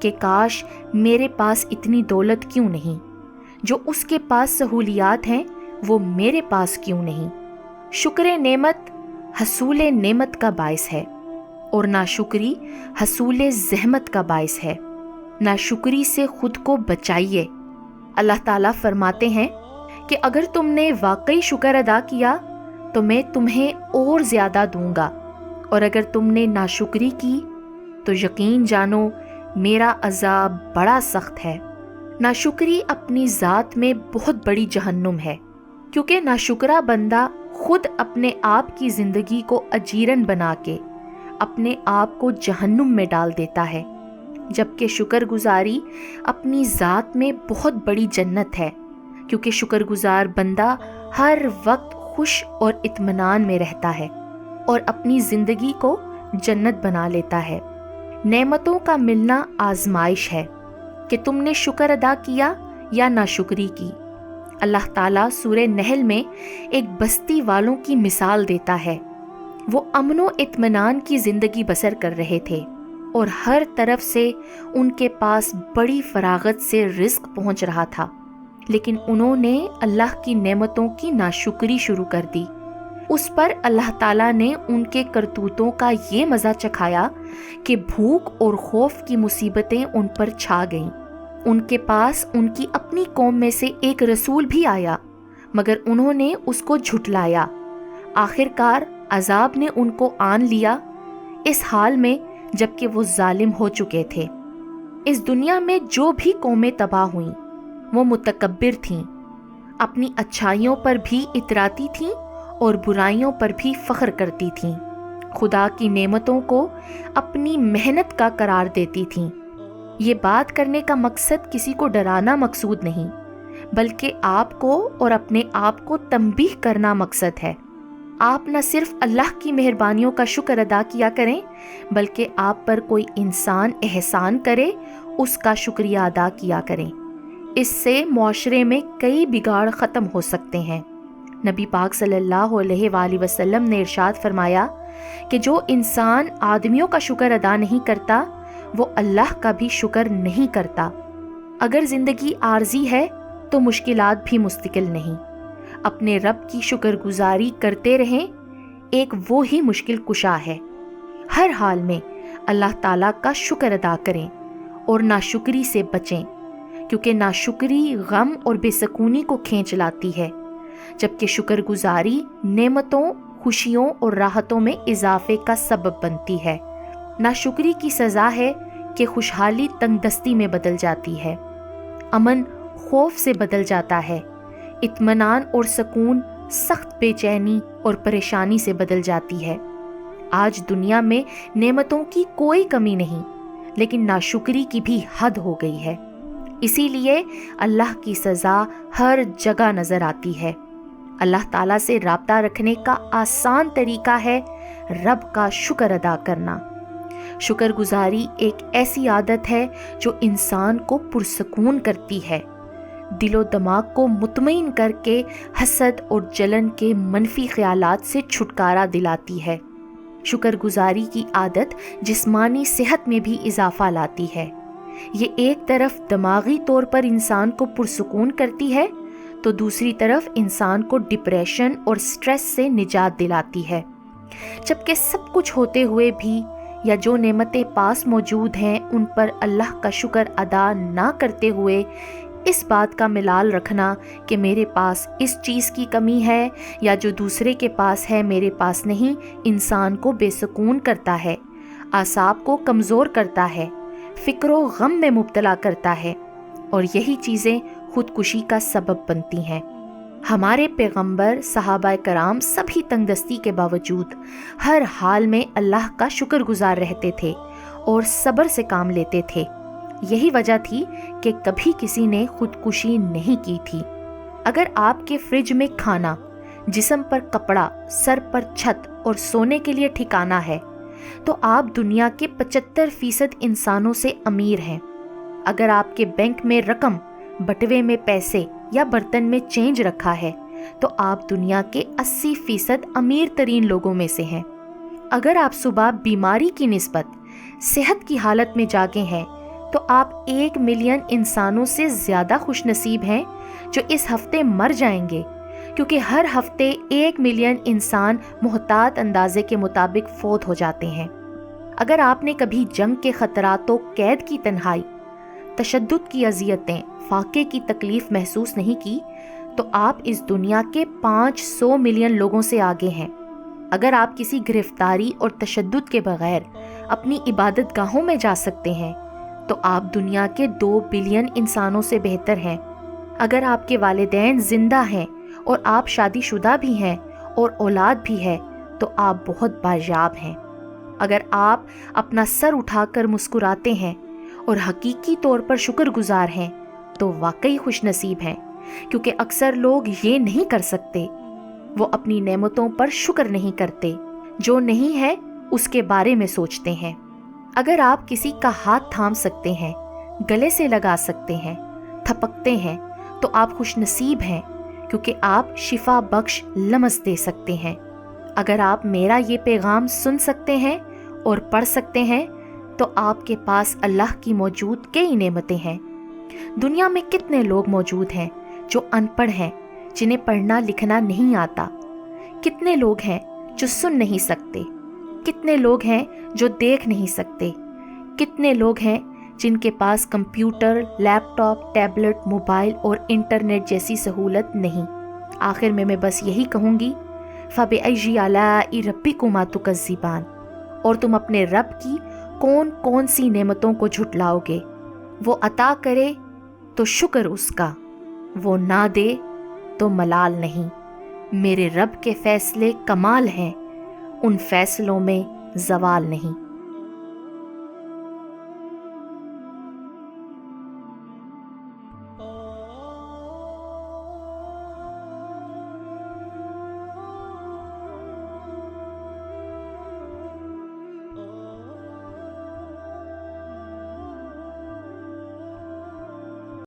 کہ کاش میرے پاس اتنی دولت کیوں نہیں، جو اس کے پاس سہولیات ہیں وہ میرے پاس کیوں نہیں۔ شکر نعمت حصول نعمت کا باعث ہے اور ناشکری حصول زحمت کا باعث ہے۔ ناشکری سے خود کو بچائیے۔ اللہ تعالیٰ فرماتے ہیں کہ اگر تم نے واقعی شکر ادا کیا تو میں تمہیں اور زیادہ دوں گا، اور اگر تم نے ناشکری کی تو یقین جانو میرا عذاب بڑا سخت ہے۔ ناشکری اپنی ذات میں بہت بڑی جہنم ہے، کیونکہ ناشکرا بندہ خود اپنے آپ کی زندگی کو اجیرن بنا کے اپنے آپ کو جہنم میں ڈال دیتا ہے، جبکہ شکر گزاری اپنی ذات میں بہت بڑی جنت ہے، کیونکہ شکر گزار بندہ ہر وقت خوش اور اطمینان میں رہتا ہے اور اپنی زندگی کو جنت بنا لیتا ہے۔ نعمتوں کا ملنا آزمائش ہے کہ تم نے شکر ادا کیا یا ناشکری کی۔ اللہ تعالیٰ سورہ نحل میں ایک بستی والوں کی مثال دیتا ہے۔ وہ امن و اطمینان کی زندگی بسر کر رہے تھے اور ہر طرف سے ان کے پاس بڑی فراغت سے رزق پہنچ رہا تھا، لیکن انہوں نے اللہ کی نعمتوں کی ناشکری شروع کر دی۔ اس پر اللہ تعالیٰ نے ان کے کرتوتوں کا یہ مزہ چکھایا کہ بھوک اور خوف کی مصیبتیں ان پر چھا گئیں۔ ان کے پاس ان کی اپنی قوم میں سے ایک رسول بھی آیا، مگر انہوں نے اس کو جھٹلایا۔ آخر کار عذاب نے ان کو آن لیا، اس حال میں جبکہ وہ ظالم ہو چکے تھے۔ اس دنیا میں جو بھی قومیں تباہ ہوئیں وہ متکبر تھیں، اپنی اچھائیوں پر بھی اتراتی تھیں اور برائیوں پر بھی فخر کرتی تھیں، خدا کی نعمتوں کو اپنی محنت کا قرار دیتی تھیں۔ یہ بات کرنے کا مقصد کسی کو ڈرانا مقصود نہیں، بلکہ آپ کو اور اپنے آپ کو تنبیہ کرنا مقصد ہے۔ آپ نہ صرف اللہ کی مہربانیوں کا شکر ادا کیا کریں، بلکہ آپ پر کوئی انسان احسان کرے اس کا شکریہ ادا کیا کریں۔ اس سے معاشرے میں کئی بگاڑ ختم ہو سکتے ہیں۔ نبی پاک صلی اللہ علیہ وآلہ وسلم نے ارشاد فرمایا کہ جو انسان آدمیوں کا شکر ادا نہیں کرتا وہ اللہ کا بھی شکر نہیں کرتا۔ اگر زندگی عارضی ہے تو مشکلات بھی مستقل نہیں۔ اپنے رب کی شکر گزاری کرتے رہیں، ایک وہی مشکل کشا ہے۔ ہر حال میں اللہ تعالیٰ کا شکر ادا کریں اور ناشکری سے بچیں، کیونکہ ناشکری غم اور بے سکونی کو کھینچ لاتی ہے، جبکہ شکر گزاری نعمتوں، خوشیوں اور راحتوں میں اضافے کا سبب بنتی ہے۔ ناشکری کی سزا ہے کہ خوشحالی تنگ دستی میں بدل جاتی ہے، امن خوف سے بدل جاتا ہے، اطمینان اور سکون سخت بے چینی اور پریشانی سے بدل جاتی ہے۔ آج دنیا میں نعمتوں کی کوئی کمی نہیں، لیکن ناشکری کی بھی حد ہو گئی ہے۔ اسی لیے اللہ کی سزا ہر جگہ نظر آتی ہے۔ اللہ تعالیٰ سے رابطہ رکھنے کا آسان طریقہ ہے رب کا شکر ادا کرنا۔ شکر گزاری ایک ایسی عادت ہے جو انسان کو پرسکون کرتی ہے، دل و دماغ کو مطمئن کر کے حسد اور جلن کے منفی خیالات سے چھٹکارا دلاتی ہے۔ شکر گزاری کی عادت جسمانی صحت میں بھی اضافہ لاتی ہے۔ یہ ایک طرف دماغی طور پر انسان کو پرسکون کرتی ہے تو دوسری طرف انسان کو ڈپریشن اور سٹریس سے نجات دلاتی ہے۔ جبکہ سب کچھ ہوتے ہوئے بھی یا جو نعمتیں پاس موجود ہیں ان پر اللہ کا شکر ادا نہ کرتے ہوئے اس بات کا ملال رکھنا کہ میرے پاس اس چیز کی کمی ہے یا جو دوسرے کے پاس ہے میرے پاس نہیں، انسان کو بے سکون کرتا ہے، اعصاب کو کمزور کرتا ہے، فکر و غم میں مبتلا کرتا ہے، اور یہی چیزیں خودکشی کا سبب بنتی ہیں۔ ہمارے پیغمبر، صحابہ کرام سبھی تنگ دستی کے باوجود ہر حال میں اللہ کا شکر گزار رہتے تھے اور صبر سے کام لیتے تھے۔ یہی وجہ تھی کہ کبھی کسی نے خودکشی نہیں کی تھی۔ اگر آپ کے فریج میں کھانا، جسم پر کپڑا، سر پر چھت اور سونے کے لیے ٹھکانہ ہے تو آپ دنیا کے 75% انسانوں سے امیر ہیں۔ اگر آپ کے بینک میں رقم، بٹوے میں پیسے یا برتن میں چینج رکھا ہے تو آپ دنیا کے 80% امیر ترین لوگوں میں سے ہیں۔ اگر آپ صبح بیماری کی نسبت صحت کی حالت میں جاگے ہیں تو آپ 1 ملین انسانوں سے زیادہ خوش نصیب ہیں جو اس ہفتے مر جائیں گے، کیونکہ ہر ہفتے 1 ملین انسان محتاط اندازے کے مطابق فوت ہو جاتے ہیں۔ اگر آپ نے کبھی جنگ کے خطرات و قید کی تنہائی، تشدد کی اذیتیں، فاقے کی تکلیف محسوس نہیں کی تو آپ اس دنیا کے 500 ملین لوگوں سے آگے ہیں۔ اگر آپ کسی گرفتاری اور تشدد کے بغیر اپنی عبادت گاہوں میں جا سکتے ہیں تو آپ دنیا کے 2 بلین انسانوں سے بہتر ہیں۔ اگر آپ کے والدین زندہ ہیں اور آپ شادی شدہ بھی ہیں اور اولاد بھی ہے تو آپ بہت بایاب ہیں۔ اگر آپ اپنا سر اٹھا کر مسکراتے ہیں اور حقیقی طور پر شکر گزار ہیں تو واقعی خوش نصیب ہیں، کیونکہ اکثر لوگ یہ نہیں کر سکتے۔ وہ اپنی نعمتوں پر شکر نہیں کرتے، جو نہیں ہے اس کے بارے میں سوچتے ہیں۔ اگر آپ کسی کا ہاتھ تھام سکتے ہیں، گلے سے لگا سکتے ہیں، تھپکتے ہیں تو آپ خوش نصیب ہیں، کیونکہ آپ شفا بخش لمس دے سکتے ہیں۔ اگر آپ میرا یہ پیغام سن سکتے ہیں اور پڑھ سکتے ہیں تو آپ کے پاس اللہ کی موجود کئی نعمتیں ہیں۔ دنیا میں کتنے لوگ موجود ہیں جو ان پڑھ ہیں، جنہیں پڑھنا لکھنا نہیں آتا؟ کتنے لوگ ہیں جو سن نہیں سکتے؟ کتنے لوگ ہیں جو دیکھ نہیں سکتے؟ کتنے لوگ ہیں جن کے پاس کمپیوٹر، لیپ ٹاپ، ٹیبلٹ، موبائل اور انٹرنیٹ جیسی سہولت نہیں؟ آخر میں بس یہی کہوں گی، فَبِأَيِّ آلَاءِ رَبِّكُمَا تُكَذِّبَانِ، اور تم اپنے رب کی کون کون سی نعمتوں کو جھٹلاؤ گے؟ وہ عطا کرے تو شکر اس کا، وہ نہ دے تو ملال نہیں۔ میرے رب کے فیصلے کمال ہیں، ان فیصلوں میں زوال نہیں۔